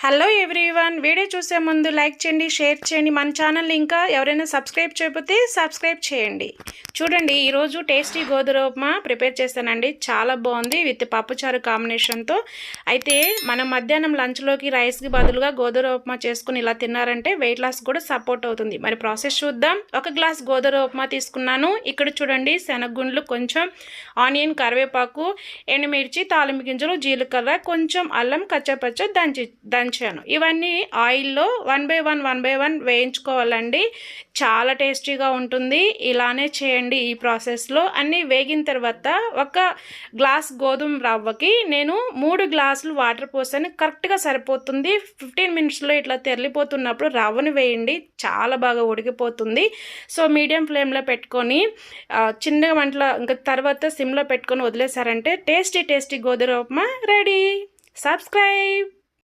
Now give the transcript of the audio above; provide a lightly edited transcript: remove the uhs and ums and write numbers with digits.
Hello everyone, video చూసే ముందు like చేయండి, షేర్ చేయండి. మన ఛానల్ ఇంకా ఎవరైనా సబ్స్క్రైబ్ చేయకపోతే సబ్స్క్రైబ్ చేయండి. చూడండి, ఈరోజు టేస్టీ గోధుమ ఉప్మా ప్రిపేర్ చేస్తానండి. చాలా బాగుంది విత్ పప్పుచారు కాంబినేషన్తో. అయితే మనం మధ్యాహ్నం లంచ్లోకి రైస్కి బదులుగా గోధుమ ఉప్మా చేసుకుని ఇలా తిన్నారంటే వెయిట్ లాస్ కూడా సపోర్ట్ అవుతుంది. మరి ప్రాసెస్ చూద్దాం. 1 గ్లాస్ గోధుమ ఉప్మా తీసుకున్నాను. ఇక్కడ చూడండి, శనగగుండ్లు, కొంచెం ఆనియన్, కరివేపాకు, ఎండుమిర్చి, తాలింపు గింజలు, జీలకర్ర, కొంచెం అల్లం కచ్చపచ్చ దంచాను. ఇవన్నీ ఆయిల్లో 1 by 1 వేయించుకోవాలండి. చాలా టేస్టీగా ఉంటుంది. ఇలానే చేయండి. ఈ ప్రాసెస్లో అన్నీ వేగిన తర్వాత 1 గ్లాస్ గోధుమ రవ్వకి నేను 3 గ్లాసులు వాటర్ పోసాను. కరెక్ట్గా సరిపోతుంది. 15 మినిట్స్లో ఇట్లా తెరలిపోతున్నప్పుడు రవ్వను వేయండి. చాలా బాగా ఉడికిపోతుంది. సో మీడియం ఫ్లేమ్లో పెట్టుకొని చిన్నగా మంటలో ఇంకా తర్వాత సిమ్లో పెట్టుకొని వదిలేసారంటే టేస్టీ గోధుమ ఉప్మా రెడీ. సబ్స్క్రైబ్.